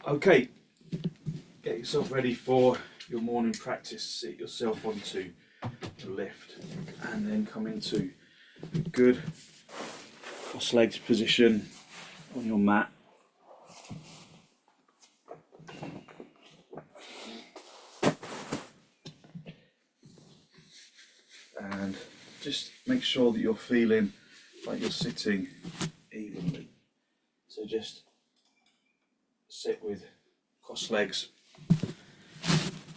Okay, get yourself ready for your morning practice. Sit yourself onto the lift and then come into a good cross-legged position on your mat. And just make sure that you're feeling like you're sitting evenly. So just sit with cross legs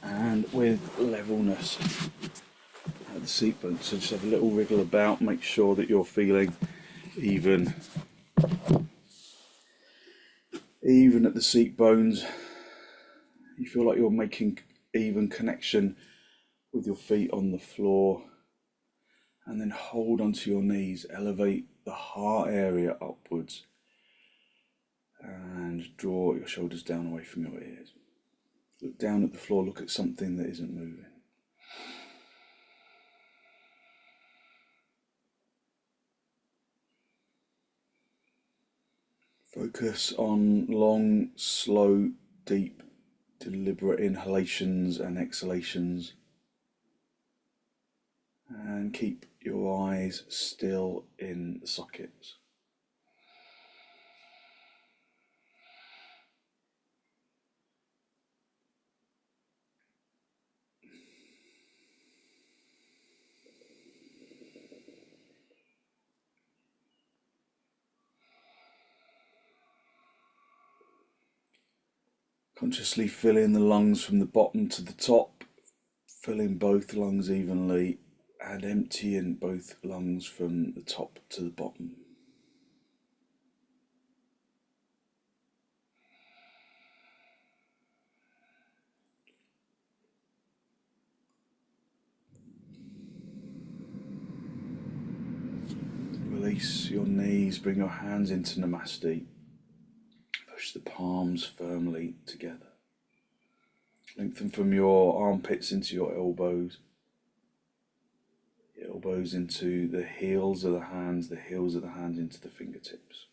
and with levelness at the seat bones. So just have a little wriggle about, make sure that you're feeling even at the seat bones. You feel like you're making even connection with your feet on the floor, and then hold onto your knees, elevate the heart area upwards and draw your shoulders down away from your ears. Look down at the floor, look at something that isn't moving. Focus on long, slow, deep, deliberate inhalations and exhalations. And keep your eyes still in the sockets. Consciously filling the lungs from the bottom to the top, filling both lungs evenly and emptying both lungs from the top to the bottom. Release your knees, bring your hands into Namaste. Push the palms firmly together. Lengthen from your armpits into your elbows. The elbows into the heels of the hands into the fingertips.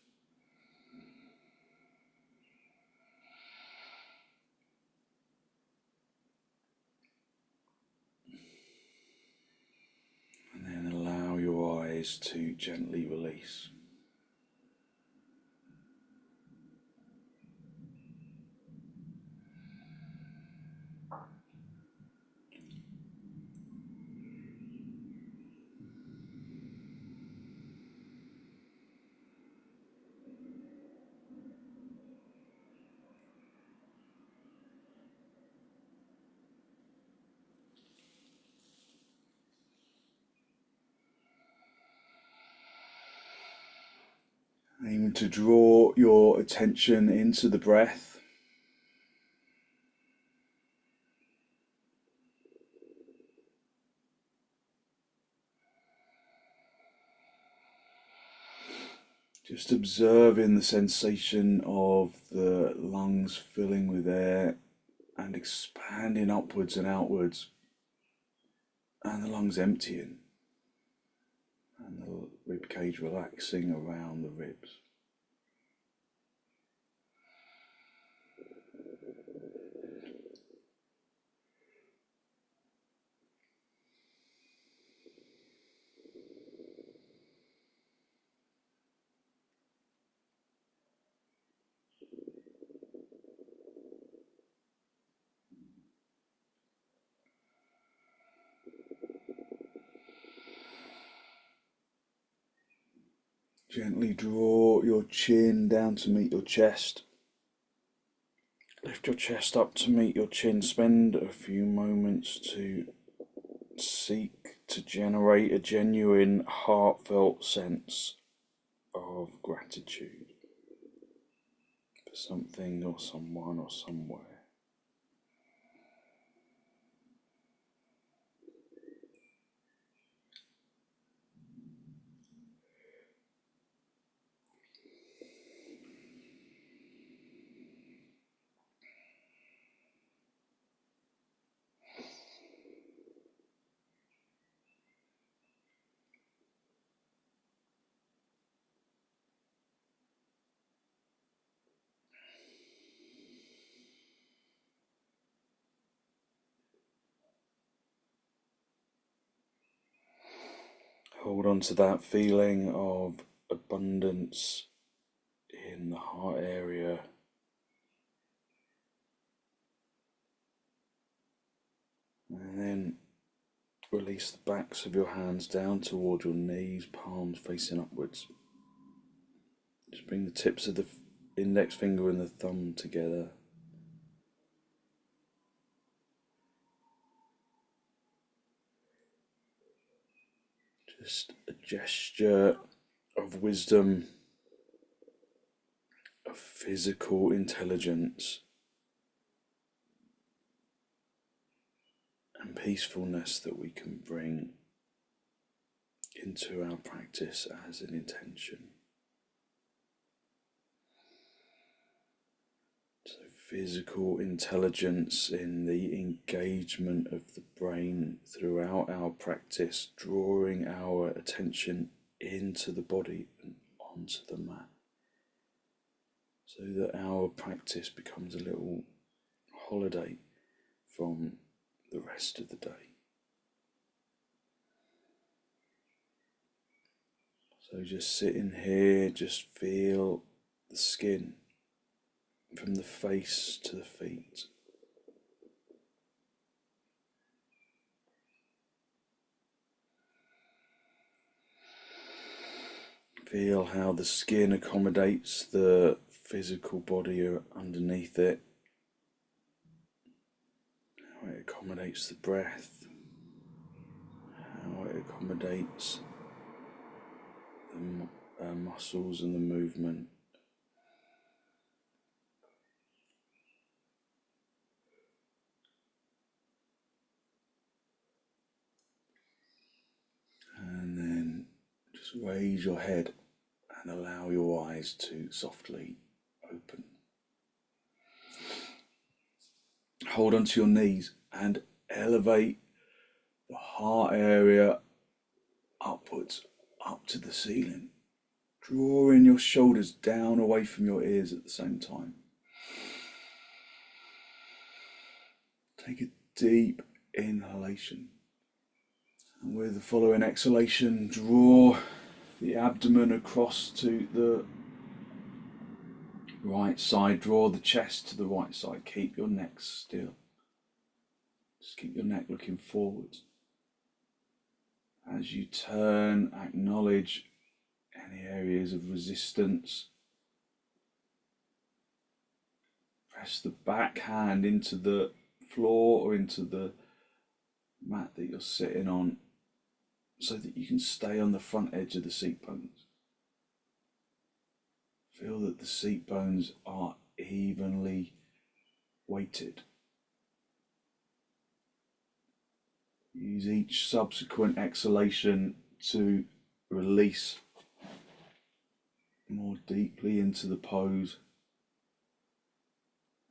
And then allow your eyes to gently release. Aim to draw your attention into the breath. Just observing the sensation of the lungs filling with air and expanding upwards and outwards, and the lungs emptying, and the rib cage relaxing around the ribs. Gently draw your chin down to meet your chest. Lift your chest up to meet your chin. Spend a few moments to seek to generate a genuine, heartfelt sense of gratitude for something or someone or somewhere. Hold on to that feeling of abundance in the heart area. And then release the backs of your hands down toward your knees, palms facing upwards. Just bring the tips of the index finger and the thumb together. Just a gesture of wisdom, of physical intelligence, and peacefulness that we can bring into our practice as an intention. So physical intelligence in the engagement of the brain throughout our practice, drawing our attention into the body and onto the mat, so that our practice becomes a little holiday from the rest of the day. So just sitting here, just feel the skin from the face to the feet. Feel how the skin accommodates the physical body underneath it, how it accommodates the breath, how it accommodates the muscles and the movement. And then just raise your head and allow your eyes to softly open. Hold onto your knees and elevate the heart area upwards, up to the ceiling. Drawing your shoulders down away from your ears at the same time. Take a deep inhalation. And with the following exhalation, draw the abdomen across to the right side. Draw the chest to the right side. Keep your neck still. Just keep your neck looking forwards. As you turn, acknowledge any areas of resistance. Press the back hand into the floor or into the mat that you're sitting on so that you can stay on the front edge of the seat bones. Feel that the seat bones are evenly weighted. Use each subsequent exhalation to release more deeply into the pose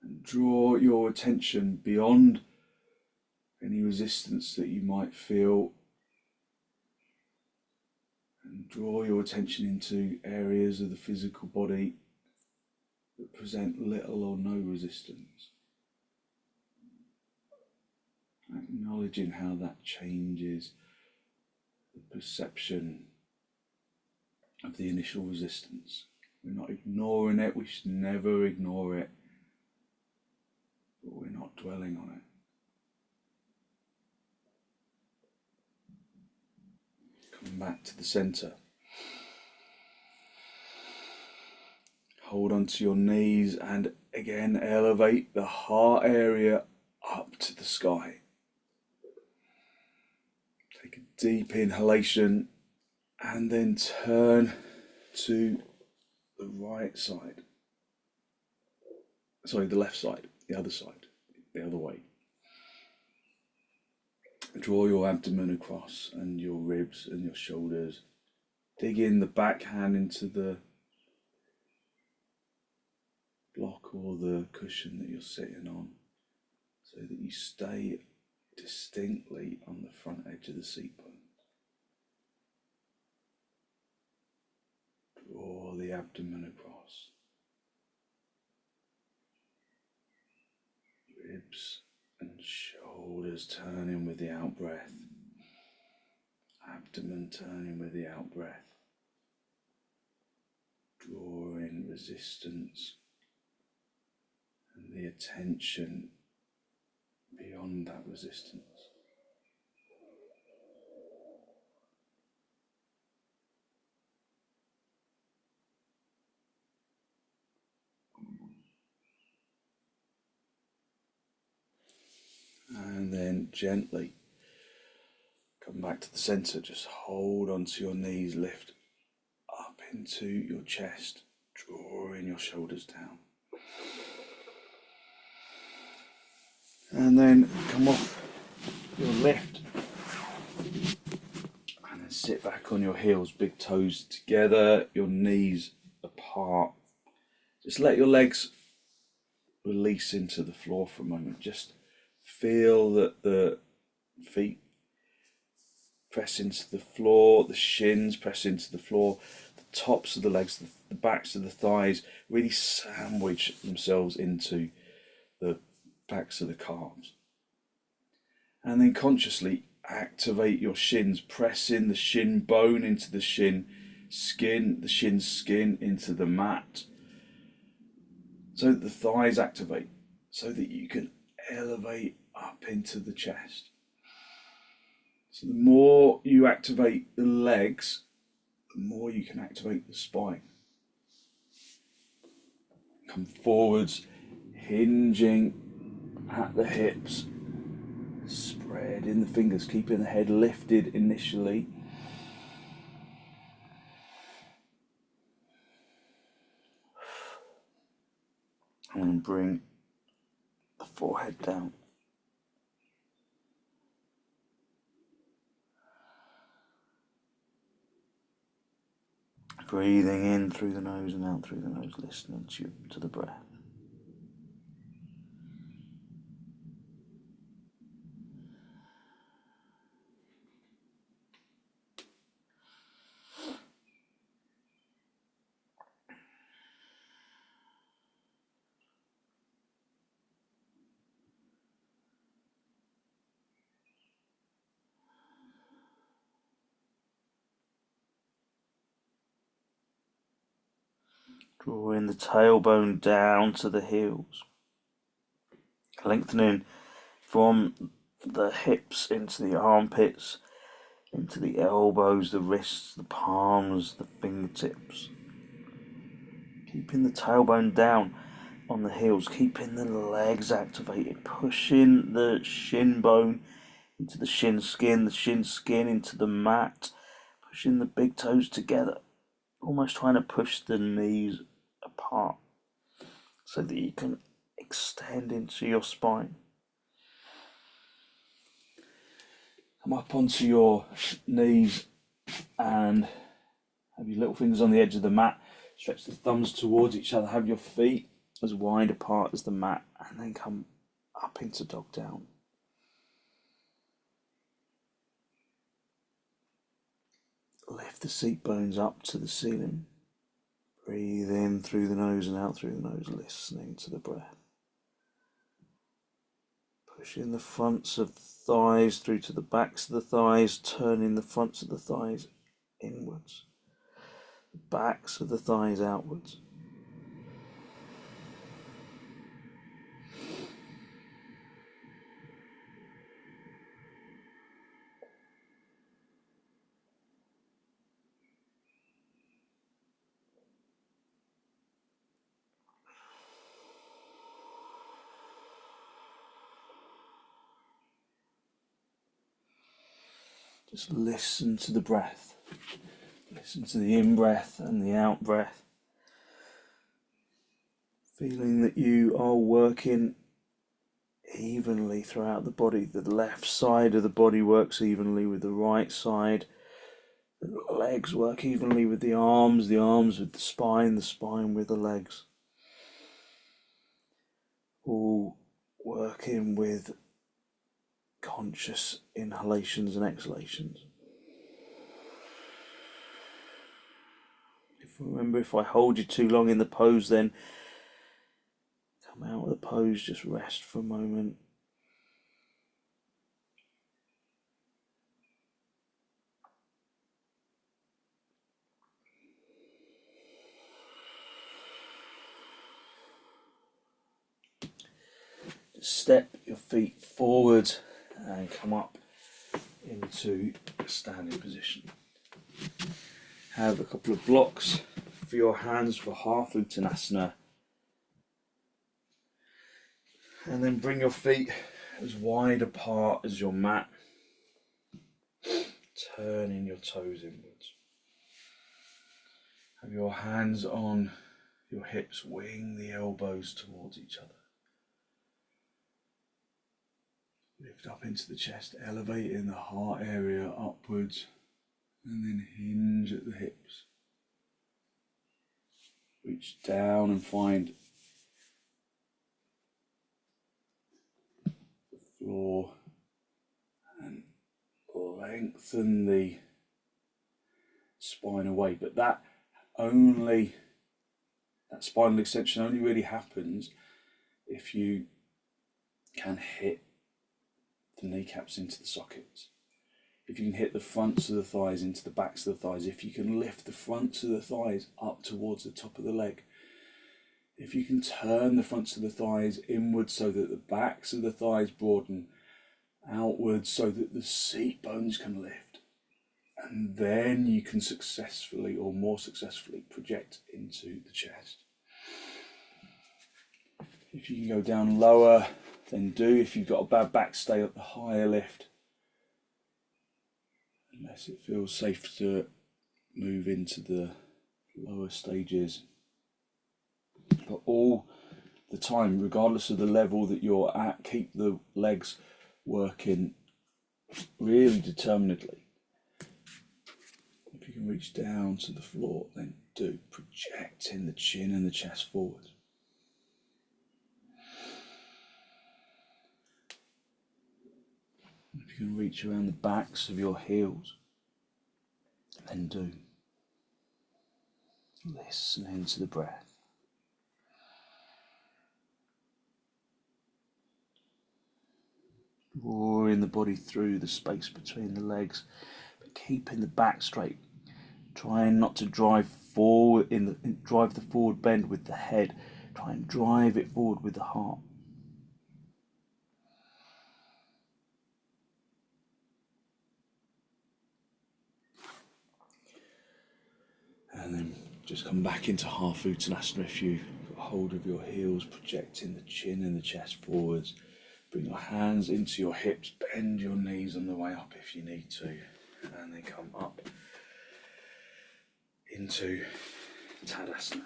and draw your attention beyond any resistance that you might feel, and draw your attention into areas of the physical body that present little or no resistance. Acknowledging how that changes the perception of the initial resistance. We're not ignoring it, we should never ignore it, but we're not dwelling on it. Come back to the center. Hold onto your knees and again elevate the heart area up to the sky. Take a deep inhalation and then turn to the right side. Sorry, the left side, the other side, the other way. Draw your abdomen across and your ribs and your shoulders. Dig in the back hand into the block or the cushion that you're sitting on so that you stay distinctly on the front edge of the seat bone. Draw the abdomen across. Ribs and shoulders turning with the out breath. abdomen turning with the out breath. Drawing resistance and the attention beyond that resistance. And then gently come back to the center. Just hold onto your knees, lift up into your chest, drawing your shoulders down. And then come off your lift. And then sit back on your heels, big toes together, your knees apart. Just let your legs release into the floor for a moment. Just feel that the feet press into the floor, the shins press into the floor, the tops of the legs, the backs of the thighs really sandwich themselves into the backs of the calves. And then consciously activate your shins, press in the shin bone into the shin skin, the shin skin into the mat, so that the thighs activate, so that you can elevate up into the chest. So the more you activate the legs, the more you can activate the spine. Come forwards, hinging at the hips, spreading the fingers, keeping the head lifted initially. And bring the forehead down. Breathing in through the nose and out through the nose, listening to the breath. Drawing the tailbone down to the heels. Lengthening from the hips into the armpits, into the elbows, the wrists, the palms, the fingertips. Keeping the tailbone down on the heels, keeping the legs activated, pushing the shin bone into the shin skin into the mat, pushing the big toes together, almost trying to push the knees apart so that you can extend into your spine. Come up onto your knees and have your little fingers on the edge of the mat. Stretch the thumbs towards each other. Have your feet as wide apart as the mat, and then come up into dog down. Lift the seat bones up to the ceiling. Breathe in through the nose and out through the nose, listening to the breath. Pushing the fronts of the thighs through to the backs of the thighs, turning the fronts of the thighs inwards, the backs of the thighs outwards. Just listen to the breath. Listen to the in-breath and the out-breath. Feeling that you are working evenly throughout the body. The left side of the body works evenly with the right side. The legs work evenly with the arms with the spine with the legs. All working with conscious inhalations and exhalations. Remember, if I hold you too long in the pose, then come out of the pose, just rest for a moment. Step your feet forward and come up into a standing position. Have a couple of blocks for your hands for hastasana, and then bring your feet as wide apart as your mat, turning your toes inwards. Have your hands on your hips, wing the elbows towards each other. Lift up into the chest, elevating the heart area upwards, and then hinge at the hips. Reach down and find the floor and lengthen the spine away. But that spinal extension only really happens if you can hit the kneecaps into the sockets. If you can hit the fronts of the thighs into the backs of the thighs, if you can lift the fronts of the thighs up towards the top of the leg, if you can turn the fronts of the thighs inwards so that the backs of the thighs broaden outwards so that the seat bones can lift, and then you can successfully or more successfully project into the chest. If you can go down lower, then do. If you've got a bad back, stay at the higher lift, unless it feels safe to move into the lower stages. But all the time, regardless of the level that you're at, keep the legs working really determinedly. If you can reach down to the floor, then do. Projecting the chin and the chest forward. If you can reach around the backs of your heels, then do. Listen into the breath. Drawing the body through the space between the legs, but keeping the back straight. Trying not to drive forward drive the forward bend with the head. Try and drive it forward with the heart. And then just come back into hastasana if you've got hold of your heels, projecting the chin and the chest forwards. Bring your hands into your hips, bend your knees on the way up if you need to, and then come up into tadasana.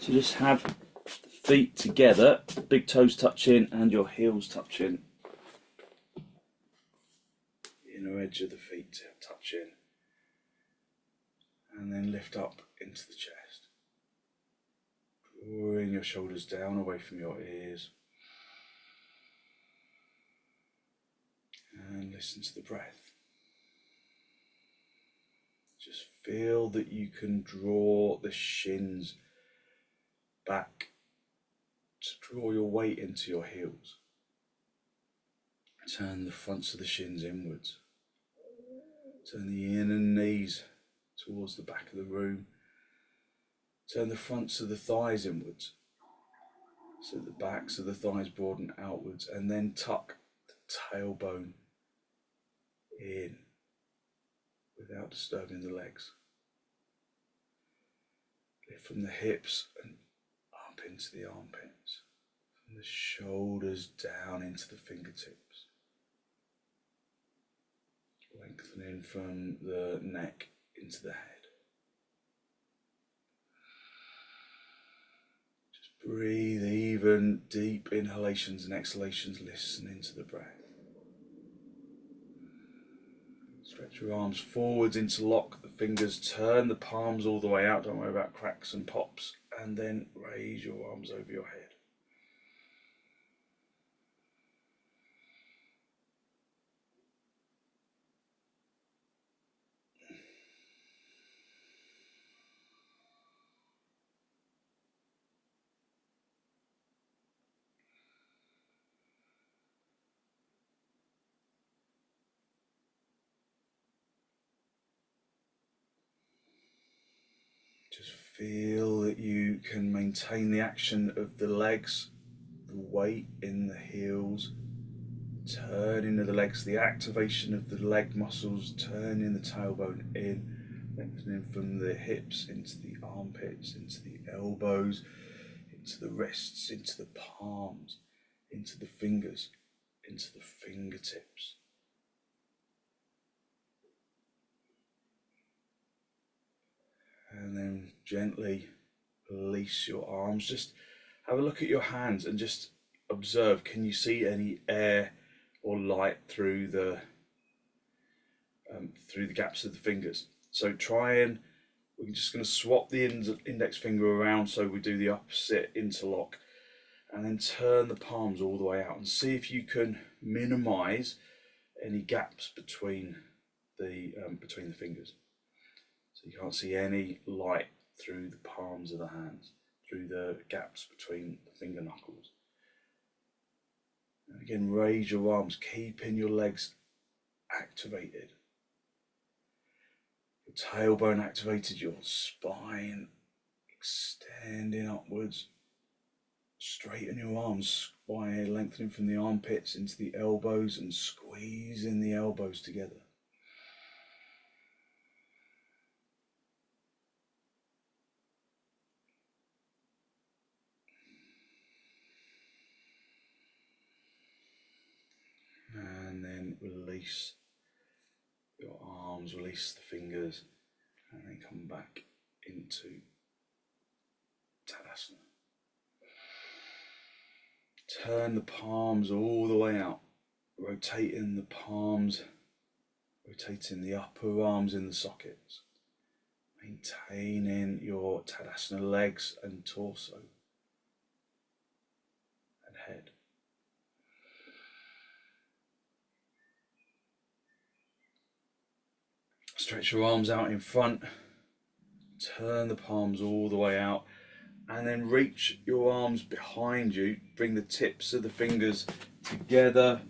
So just have the feet together, big toes touching and your heels touching. Inner edge of the feet touching. And then lift up into the chest. Drawing your shoulders down away from your ears. And listen to the breath. Just feel that you can draw the shins back to draw your weight into your heels. Turn the fronts of the shins inwards. Turn the inner knees towards the back of the room. Turn the fronts of the thighs inwards so the backs of the thighs broaden outwards, and then tuck the tailbone in without disturbing the legs. Lift from the hips and up into the armpits, from the shoulders down into the fingertips, lengthening from the neck into the head. Just breathe even deep inhalations and exhalations, listening to the breath. Stretch your arms forwards, interlock the fingers, turn the palms all the way out, don't worry about cracks and pops, and then raise your arms over your head. Just feel that you can maintain the action of the legs weight in the heels, turning of the legs, the activation of the leg muscles, turning the tailbone in, lengthening from the hips into the armpits, into the elbows, into the wrists, into the palms, into the fingers, into the fingertips. And then gently release your arms. Just have a look at your hands and just observe, can you see any air or light through the gaps of the fingers? So we're just going to swap the index finger around so we do the opposite interlock, and then turn the palms all the way out and see if you can minimize any gaps between the fingers. So you can't see any light through the palms of the hands, through the gaps between the finger knuckles. And again, raise your arms, keeping your legs activated. Your tailbone activated, your spine extending upwards. Straighten your arms, spine lengthening from the armpits into the elbows and squeezing the elbows together. And then release your arms, release the fingers, and then come back into Tadasana. Turn the palms all the way out, rotating the palms, rotating the upper arms in the sockets, maintaining your Tadasana legs and torso and head. Stretch your arms out in front, turn the palms all the way out, and then reach your arms behind you, bring the tips of the fingers together,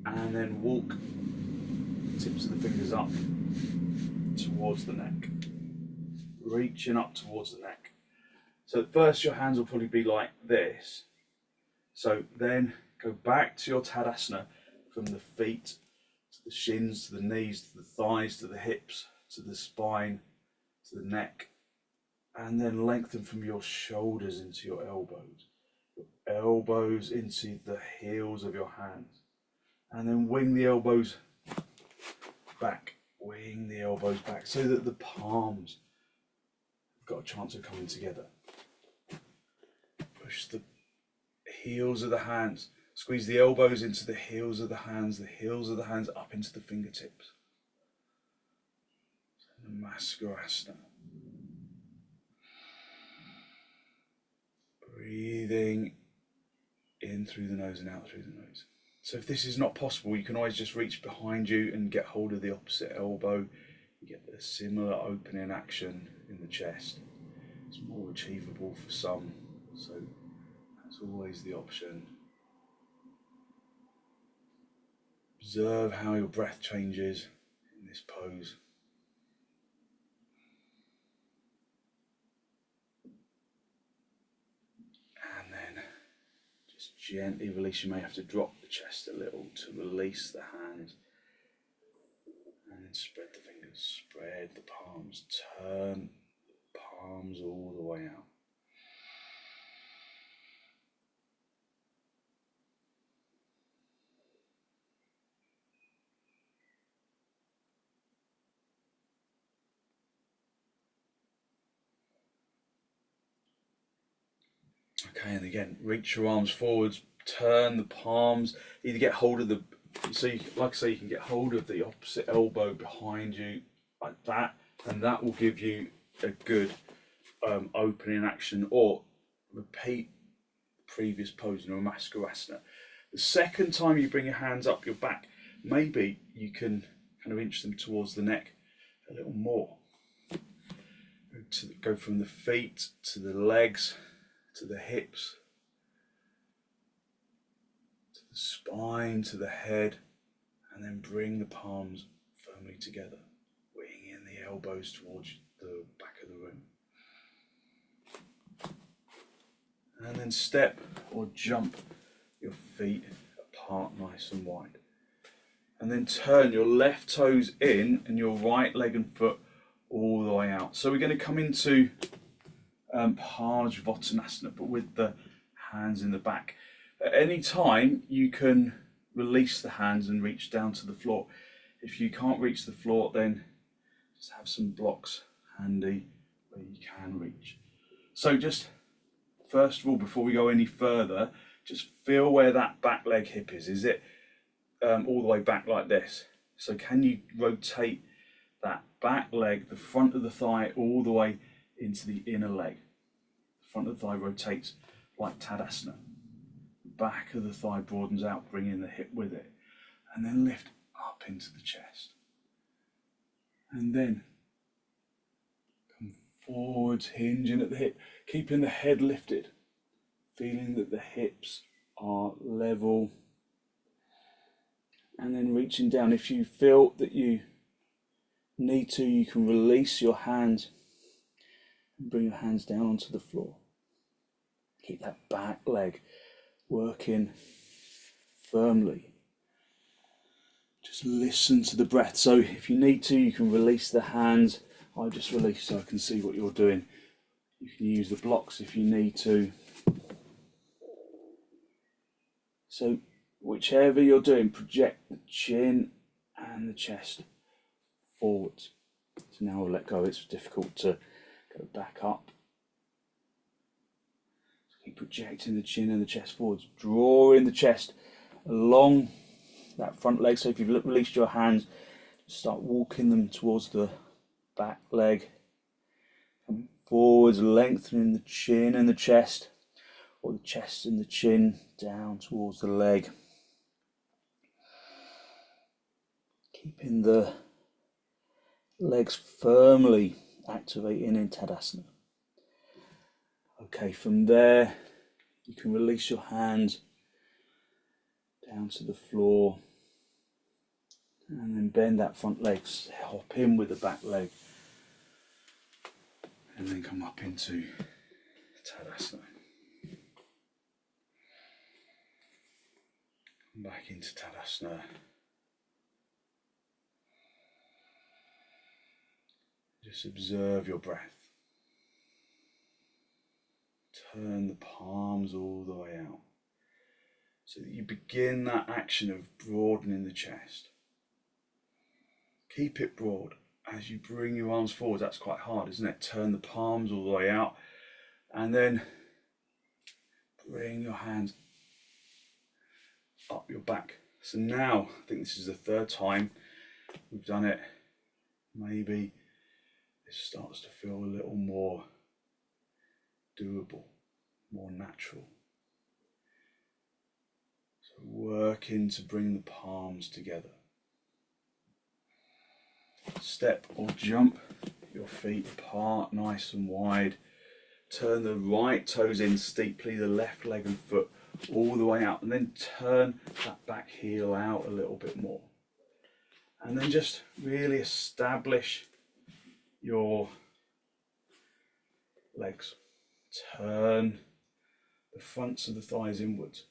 and then walk the tips of the fingers up towards the neck, reaching up towards the neck. So at first your hands will probably be like this. So then go back to your Tadasana from the feet to the shins, to the knees, to the thighs, to the hips, to the spine, to the neck, and then lengthen from your shoulders into your elbows into the heels of your hands, and then wing the elbows back, so that the palms have got a chance of coming together. Push the heels of the hands, squeeze the elbows into the heels of the hands up into the fingertips. Namaskarasana. Breathing in through the nose and out through the nose. So if this is not possible, you can always just reach behind you and get hold of the opposite elbow. You get a similar opening action in the chest. It's more achievable for some, so that's always the option. Observe how your breath changes in this pose. And then just gently release. You may have to drop the chest a little to release the hands. And then spread the fingers, spread the palms, turn the palms all the way out. Okay, and again, reach your arms forwards, turn the palms, either get hold of like I say, you can get hold of the opposite elbow behind you, like that, and that will give you a good opening action, or repeat the previous pose in namaskarasana. The second time you bring your hands up your back, maybe you can kind of inch them towards the neck a little more. Go from the feet to the legs, to the hips, to the spine, to the head, and then bring the palms firmly together, winging the elbows towards the back of the room. And then step or jump feet apart nice and wide. And then turn your left toes in and your right leg and foot all the way out. So we're going to come into parsvottanasana, but with the hands in the back. At any time you can release the hands and reach down to the floor. If you can't reach the floor, then just have some blocks handy where you can reach. So just first of all, before we go any further, just feel where that back leg hip is. Is it all the way back like this? So can you rotate that back leg, the front of the thigh, all the way into the inner leg? The front of the thigh rotates like tadasana. The back of the thigh broadens out, bringing the hip with it. And then lift up into the chest. And then come forwards, hinging at the hip, keeping the head lifted, feeling that the hips are level. And then reaching down. If you feel that you need to, you can release your hands and bring your hands down onto the floor. Keep that back leg working firmly. Just listen to the breath. So if you need to, you can release the hands. I just release so I can see what you're doing. You can use the blocks if you need to. So whichever you're doing, project the chin and the chest forwards. So now we'll let go. It's difficult to go back up. So keep projecting the chin and the chest forwards. Drawing the chest along that front leg. So if you've released your hands, start walking them towards the back leg. Coming forwards, lengthening the chin and the chest, or the chest and the chin down towards the leg. Keeping the legs firmly activating in Tadasana. Okay, from there you can release your hands down to the floor and then bend that front leg, hop in with the back leg and then come up into Tadasana. Come back into Tadasana. Just observe your breath. Turn the palms all the way out so that you begin that action of broadening the chest. Keep it broad as you bring your arms forward. That's quite hard, isn't it? Turn the palms all the way out and then bring your hands up your back. So now, I think this is the third time we've done it. Maybe this starts to feel a little more doable, more natural. So working to bring the palms together. Step or jump your feet apart nice and wide. Turn the right toes in steeply, the left leg and foot all the way out, and then turn that back heel out a little bit more. And then just really establish your legs. Turn the fronts of the thighs inwards,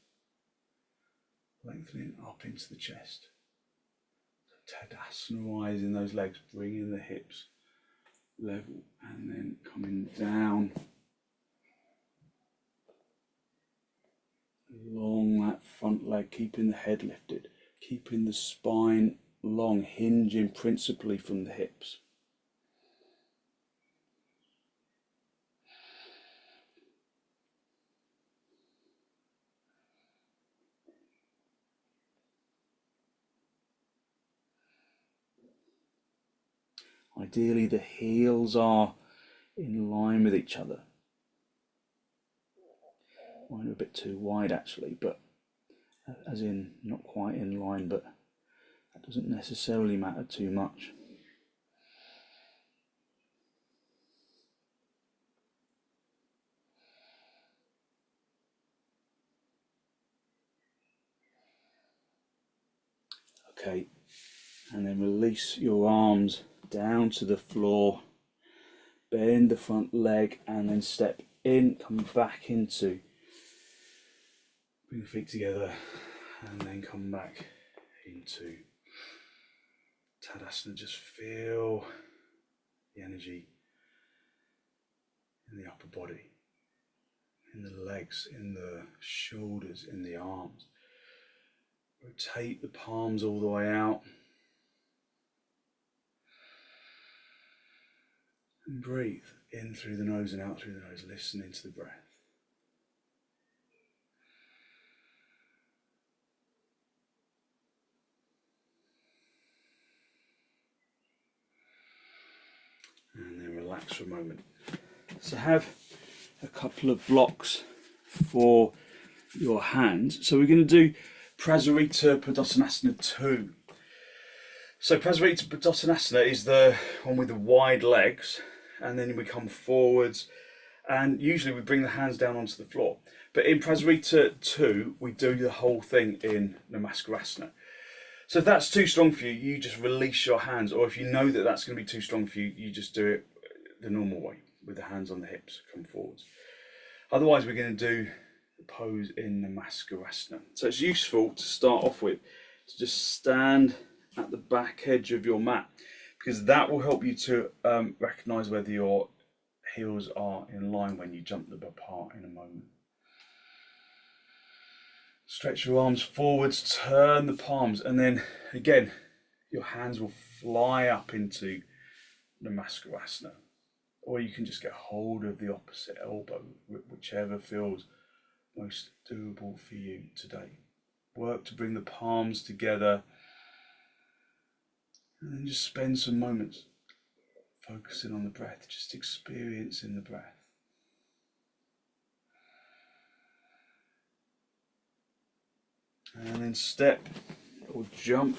lengthening up into the chest. Tadasana-izing those legs, bringing the hips level and then coming down along that front leg, keeping the head lifted, keeping the spine long, hinging principally from the hips. Ideally, the heels are in line with each other. Mine are a bit too wide actually, but as in not quite in line, but that doesn't necessarily matter too much. Okay, and then release your arms down to the floor, bend the front leg and then step in, come back into Bring the feet together and then come back into Tadasana. Just feel the energy in the upper body, in the legs, in the shoulders, in the arms. Rotate the palms all the way out. And breathe in through the nose and out through the nose, listening to the breath. And then relax for a moment. So have a couple of blocks for your hands. So we're going to do prasarita padottanasana 2. So prasarita padottanasana is the one with the wide legs, and then we come forwards, and usually we bring the hands down onto the floor. But in prasarita 2, we do the whole thing in namaskarasana. So if that's too strong for you, you just release your hands, or if you know that that's going to be too strong for you, you just do it the normal way, with the hands on the hips, come forwards. Otherwise, we're going to do the pose in namaskarasana. So it's useful to start off with, to just stand at the back edge of your mat, because that will help you to recognize whether your heels are in line when you jump them apart in a moment. Stretch your arms forwards, turn the palms, and then again, your hands will fly up into namaskarasana. Or you can just get hold of the opposite elbow, whichever feels most doable for you today. Work to bring the palms together, and then just spend some moments focusing on the breath, just experiencing the breath. And then step or jump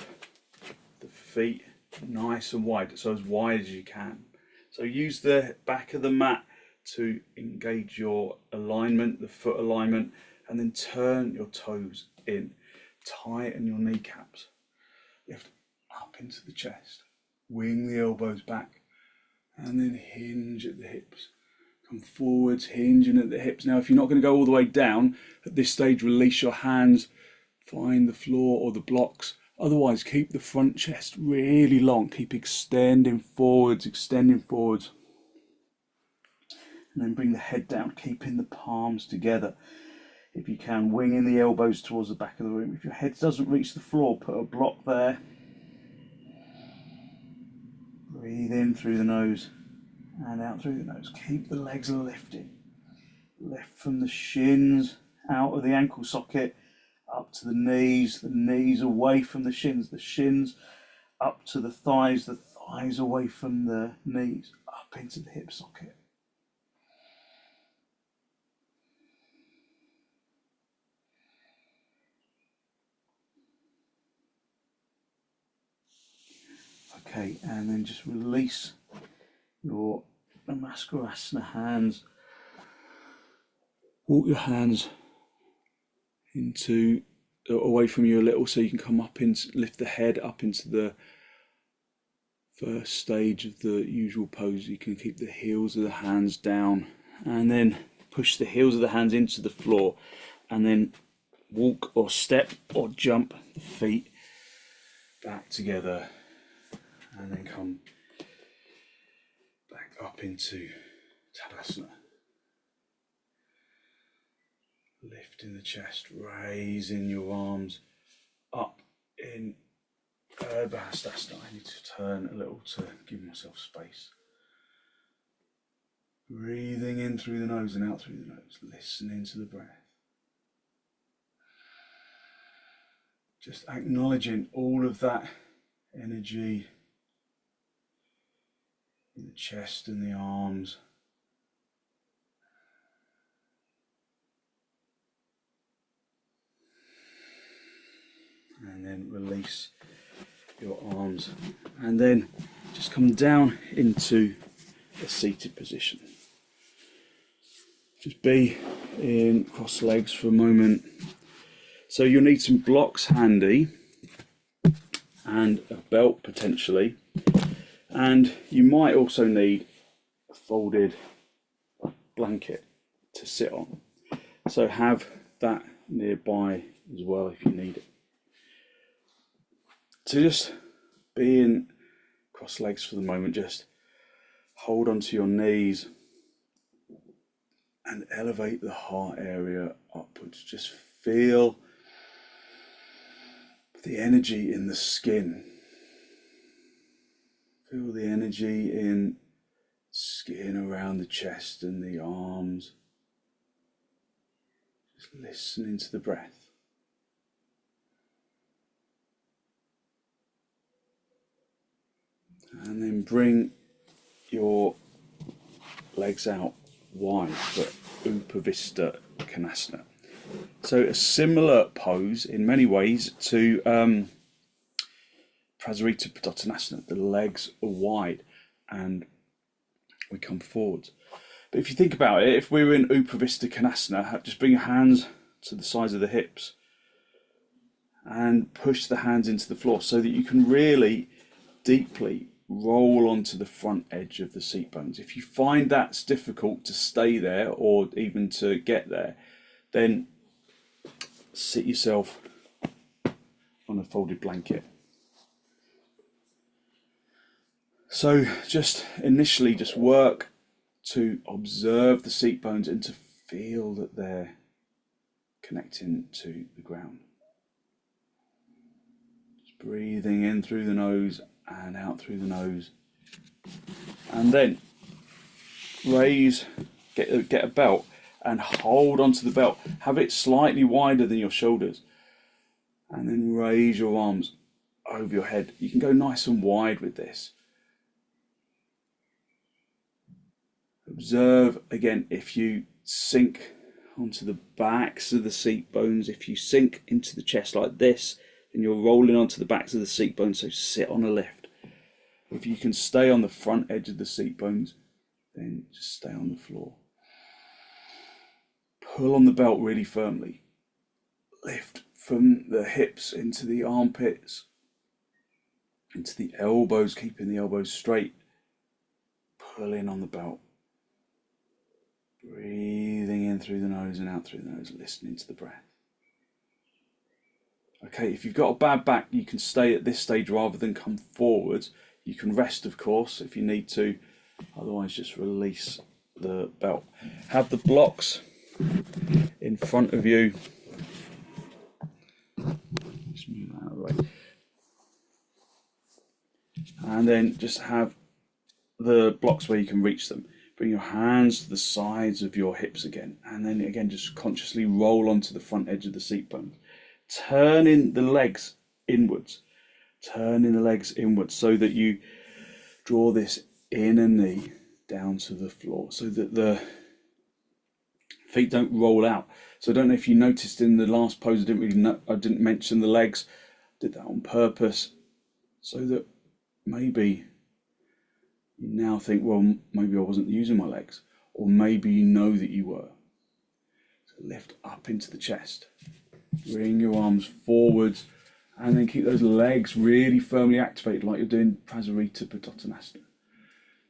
the feet nice and wide, so as wide as you can. So use the back of the mat to engage your alignment, the foot alignment, and then turn your toes in. Tighten your kneecaps. Lift up into the chest. Wing the elbows back, and then hinge at the hips. Come forwards, hinging at the hips. Now, if you're not going to go all the way down, at this stage, release your hands, find the floor or the blocks. Otherwise, keep the front chest really long. Keep extending forwards. And then bring the head down, keeping the palms together. If you can, winging the elbows towards the back of the room. If your head doesn't reach the floor, put a block there. Breathe in through the nose and out through the nose. Keep the legs lifted. Lift from the shins, out of the ankle socket, up to the knees away from the shins up to the thighs away from the knees, up into the hip socket. Okay, and then just release your namaskarasana hands. Walk your hands into away from you a little, so you can come up and lift the head up into the first stage of the usual pose. You can keep the heels of the hands down, and then push the heels of the hands into the floor, and then walk or step or jump the feet back together, and then come back up into Tadasana. Lifting the chest, raising your arms up in urdhva hastasana. I need to turn a little to give myself space. Breathing in through the nose and out through the nose, listening to the breath. Just acknowledging all of that energy in the chest and the arms. And then release your arms, and then just come down into a seated position. Just be in cross legs for a moment. So you'll need some blocks handy and a belt potentially, and you might also need a folded blanket to sit on. So have that nearby as well if you need it. So just being cross legs for the moment, just hold onto your knees and elevate the heart area upwards. Just feel the energy in the skin. Feel the energy in skin around the chest and the arms. Just listening to the breath. And then bring your legs out wide for upavistha konasana. So a similar pose in many ways to prasarita padottanasana. The legs are wide and we come forwards. But if you think about it, if we were in upavistha konasana, just bring your hands to the sides of the hips and push the hands into the floor so that you can really deeply roll onto the front edge of the seat bones. If you find that's difficult to stay there or even to get there, then sit yourself on a folded blanket. So just initially just work to observe the seat bones and to feel that they're connecting to the ground. Just breathing in through the nose and out through the nose. And then raise, get a belt and hold onto the belt. Have it slightly wider than your shoulders. And then raise your arms over your head. You can go nice and wide with this. Observe again if you sink onto the backs of the seat bones. If you sink into the chest like this, then you're rolling onto the backs of the seat bones, so sit on a lift. If you can stay on the front edge of the seat bones, then just stay on the floor. Pull on the belt really firmly. Lift from the hips into the armpits, into the elbows, keeping the elbows straight. Pull in on the belt. Breathing in through the nose and out through the nose, listening to the breath. Okay, if you've got a bad back, you can stay at this stage rather than come forwards. You can rest, of course, if you need to. Otherwise, just release the belt. Have the blocks in front of you. Just move that out of the way. And then just have the blocks where you can reach them. Bring your hands to the sides of your hips again. And then again, just consciously roll onto the front edge of the seat bones. Turning the legs inwards. Turning the legs inwards so that you draw this inner knee down to the floor so that the feet don't roll out. So I don't know if you noticed in the last pose, I didn't mention the legs. I did that on purpose so that maybe you now think, well, maybe I wasn't using my legs, or maybe you know that you were. So lift up into the chest, bring your arms forwards, and then keep those legs really firmly activated like you're doing prasarita padottanasana.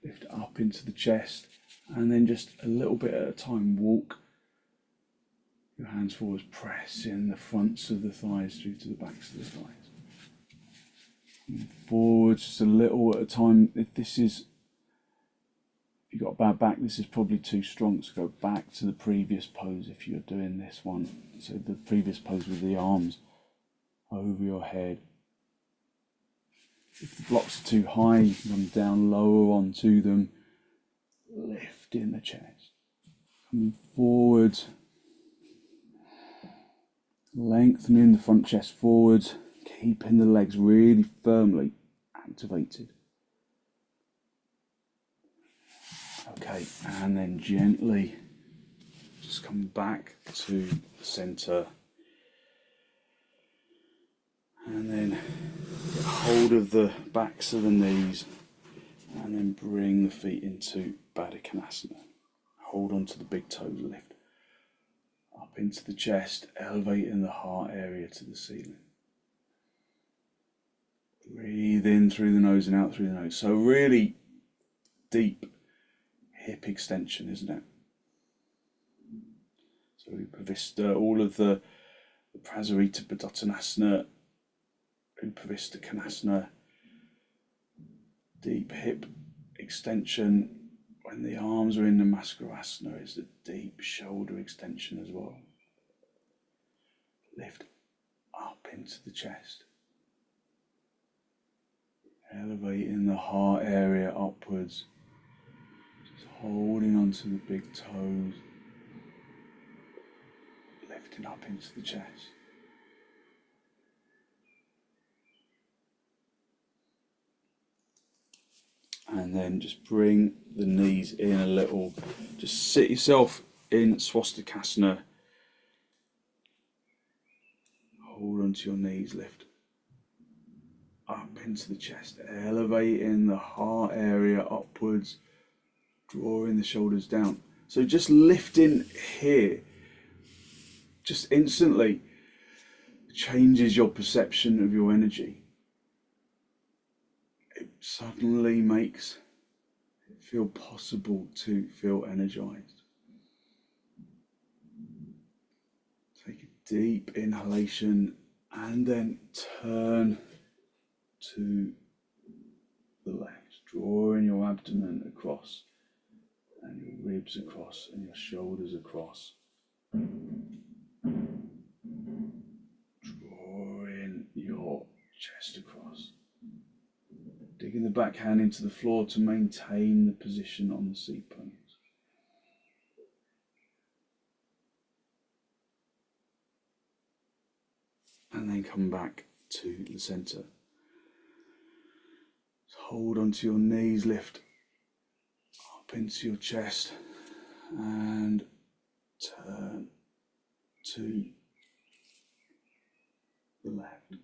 Lift up into the chest, and then just a little bit at a time, walk your hands forwards, press in the fronts of the thighs through to the backs of the thighs. And forwards just a little at a time. If you've got a bad back, this is probably too strong, so go back to the previous pose if you're doing this one. So the previous pose with the arms over your head. If the blocks are too high, you can come down lower onto them, lifting the chest, coming forwards, lengthening the front chest forwards, keeping the legs really firmly activated. Okay, and then gently just come back to the centre. And then get hold of the backs of the knees and then bring the feet into baddangulyasana. Hold on to the big toes, lift up into the chest, elevating the heart area to the ceiling. Breathe in through the nose and out through the nose. So really deep hip extension, isn't it? So upavistha, all of the prasarita, padottanasana, upavistha, konasana, deep hip extension. When the arms are in the namaskarasana, is a deep shoulder extension as well. Lift up into the chest. Elevating the heart area upwards. Just holding onto the big toes. Lifting up into the chest. And then just bring the knees in a little. Just sit yourself in swastikasana. Hold onto your knees, lift up into the chest, elevating the heart area upwards, drawing the shoulders down. So just lifting here, just instantly changes your perception of your energy. It suddenly makes it feel possible to feel energized. Take a deep inhalation and then turn to the left, drawing your abdomen across and your ribs across and your shoulders across. Drawing your chest across. Digging the back hand into the floor to maintain the position on the seat bones. And then come back to the center. So hold onto your knees, lift up into your chest and turn to the left.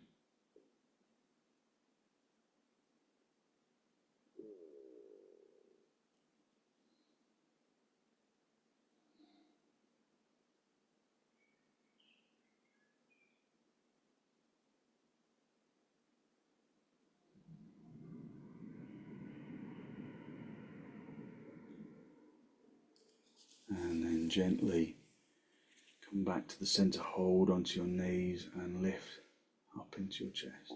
And then gently come back to the center, hold onto your knees and lift up into your chest.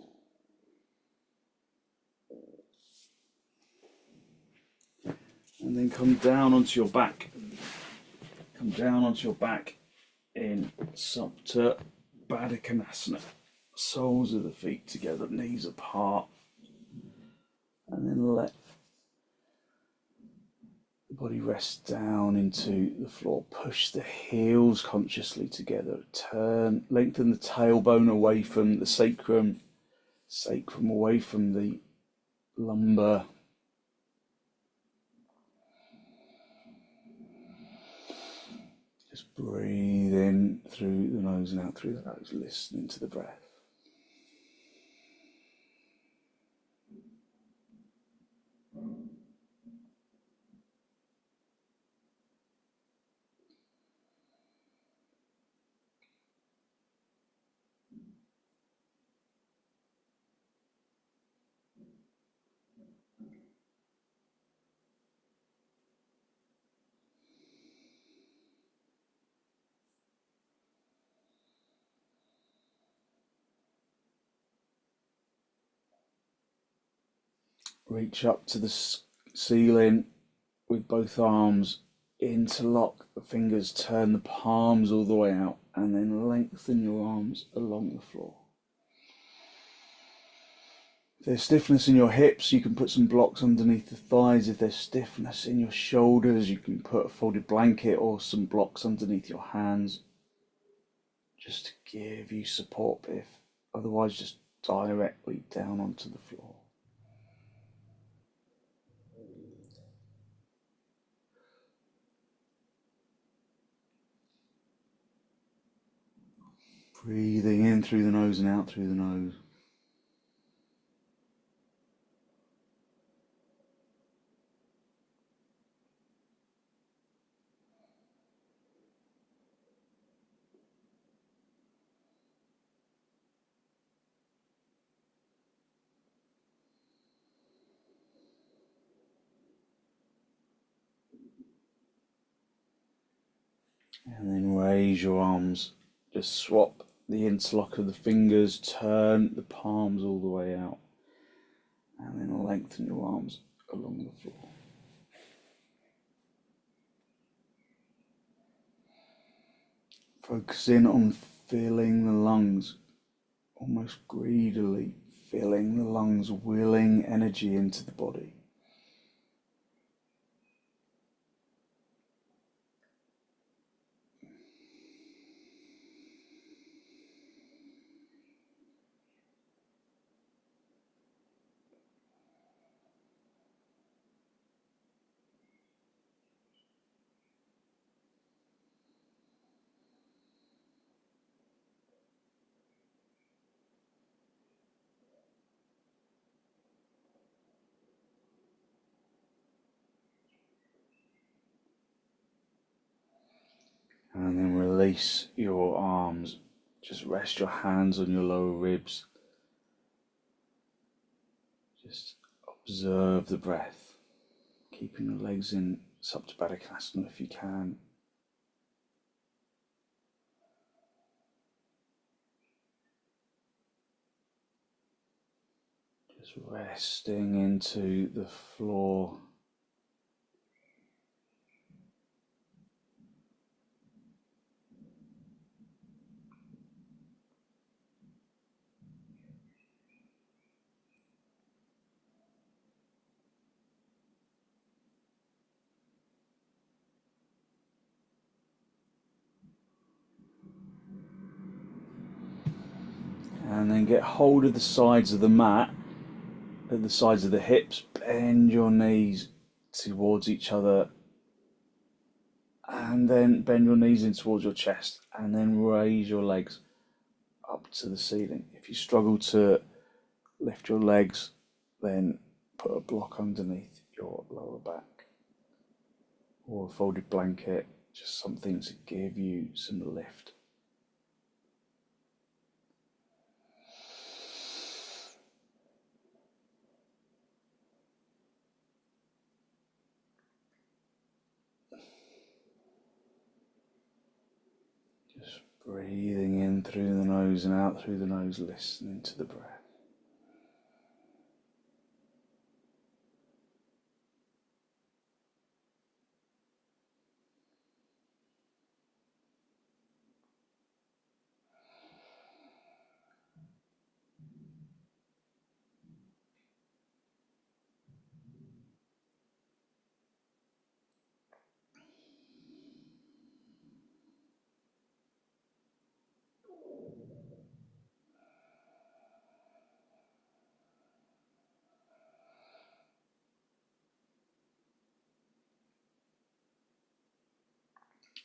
And then come down onto your back. Come down onto your back in supta, baddangulyasana. Soles of the feet together, knees apart. And then let the body rest down into the floor. Push the heels consciously together. Turn, lengthen the tailbone away from the sacrum away from the lumbar. Just breathe in through the nose and out through the nose, listening to the breath. Reach up to the ceiling with both arms, interlock the fingers, turn the palms all the way out, and then lengthen your arms along the floor. If there's stiffness in your hips, you can put some blocks underneath the thighs. If there's stiffness in your shoulders, you can put a folded blanket or some blocks underneath your hands, just to give you support, but if otherwise, just directly down onto the floor. Breathing in through the nose and out through the nose. And then raise your arms. Just swap the interlock of the fingers, turn the palms all the way out, and then lengthen your arms along the floor. Focus in on filling the lungs, almost greedily filling the lungs, willing energy into the body. And then release your arms. Just rest your hands on your lower ribs. Just observe the breath, keeping the legs in supta baddangulyasana if you can. Just resting into the floor. And then get hold of the sides of the mat, at the sides of the hips, bend your knees towards each other, and then bend your knees in towards your chest, and then raise your legs up to the ceiling. If you struggle to lift your legs, then put a block underneath your lower back, or a folded blanket, just something to give you some lift. Just breathing in through the nose and out through the nose, listening to the breath.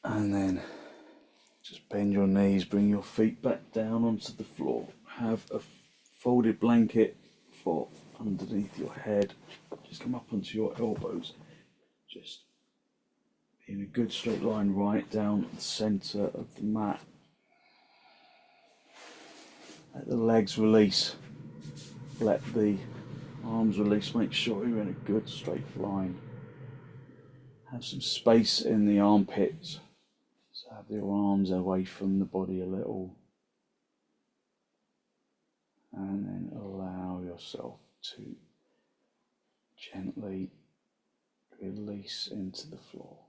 And then just bend your knees, bring your feet back down onto the floor. Have a folded blanket for underneath your head. Just come up onto your elbows. Just in a good straight line right down the centre of the mat. Let the legs release. Let the arms release. Make sure you're in a good straight line. Have some space in the armpits. So have your arms away from the body a little. And then allow yourself to gently release into the floor.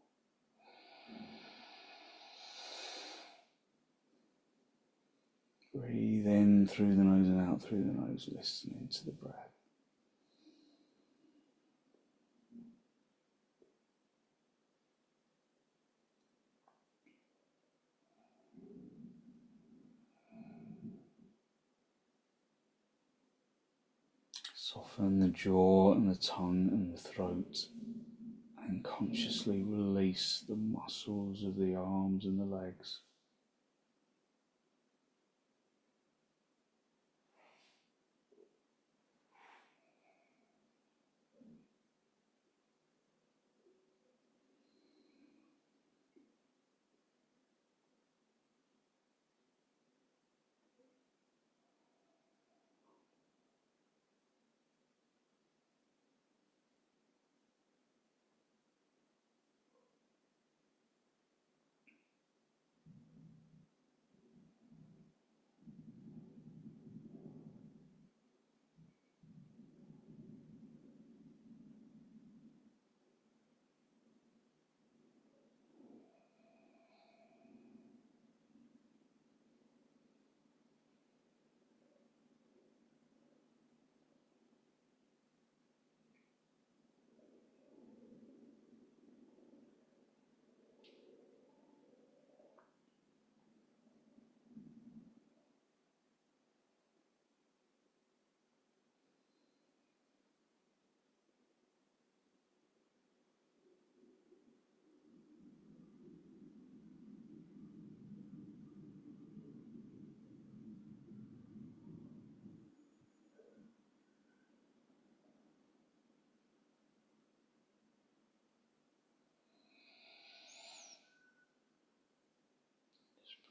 Breathe in through the nose and out through the nose, listening to the breath. Soften the jaw and the tongue and the throat, and consciously release the muscles of the arms and the legs.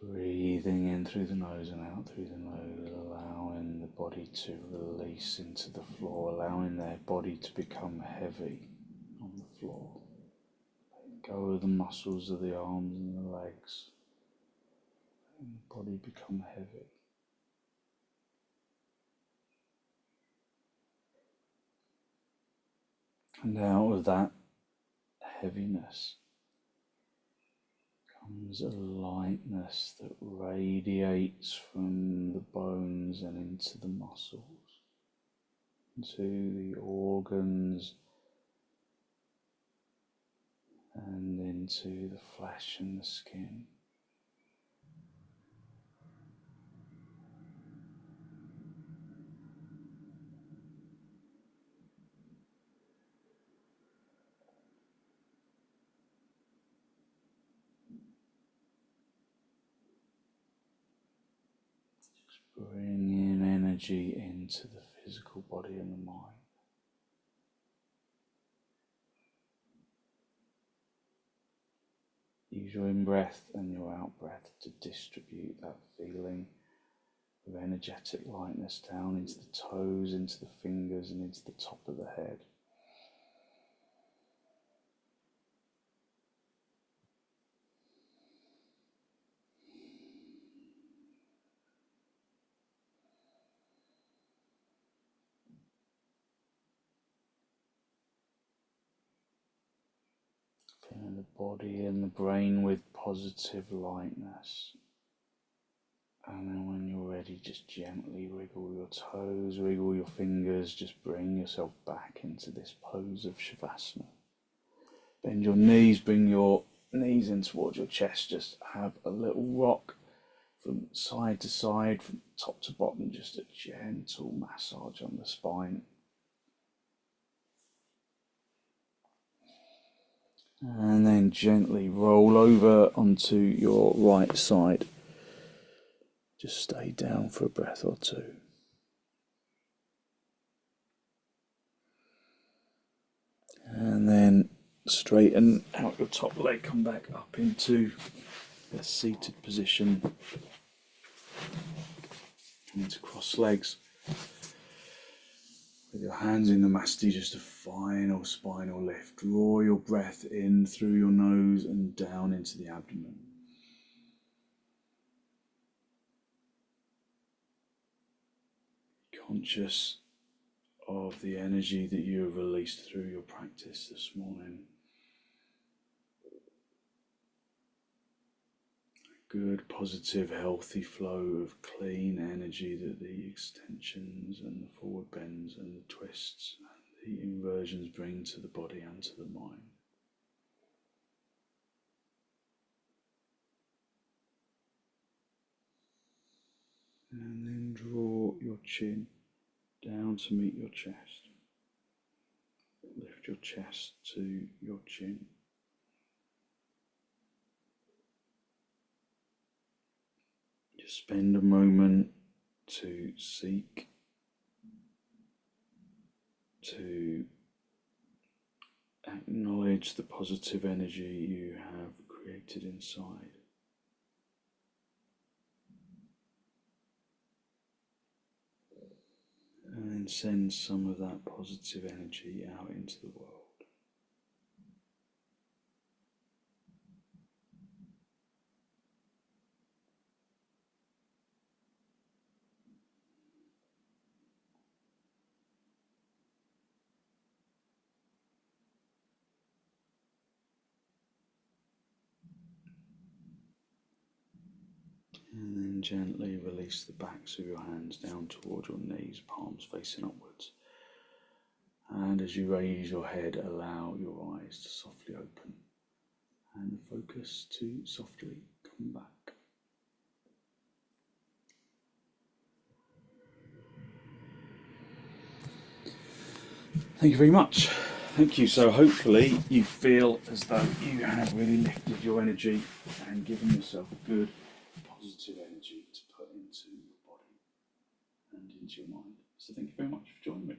Breathing in through the nose and out through the nose, allowing the body to release into the floor, allowing their body to become heavy on the floor. Let go of the muscles of the arms and the legs, letting the body become heavy. And out of that heaviness comes a lightness that radiates from the bones and into the muscles, into the organs and into the flesh and the skin. Bring in energy into the physical body and the mind. Use your in-breath and your out-breath to distribute that feeling of energetic lightness down into the toes, into the fingers and into the top of the head. Filling the body and the brain with positive lightness. And then when you're ready, just gently wriggle your toes, wriggle your fingers, just bring yourself back into this pose of shavasana. Bend your knees, bring your knees in towards your chest, just have a little rock from side to side, from top to bottom, just a gentle massage on the spine. And then gently roll over onto your right side. Just stay down for a breath or two. And then straighten out your top leg, come back up into a seated position. Into cross legs. With your hands in the masti, just a final spinal lift. Draw your breath in through your nose and down into the abdomen. Conscious of the energy that you have released through your practice this morning. A good, positive, healthy flow of clean energy that the extensions and the forward bends and the twists and the inversions bring to the body and to the mind. And then draw your chin down to meet your chest. Lift your chest to your chin. Just spend a moment to seek to acknowledge the positive energy you have created inside. And then send some of that positive energy out into the world. And then gently release the backs of your hands down towards your knees, palms facing upwards. And as you raise your head, allow your eyes to softly open and the focus to softly come back. Thank you very much. Thank you. So hopefully you feel as though you have really lifted your energy and given yourself good, positive energy to put into your body and into your mind. So thank you very much for joining me.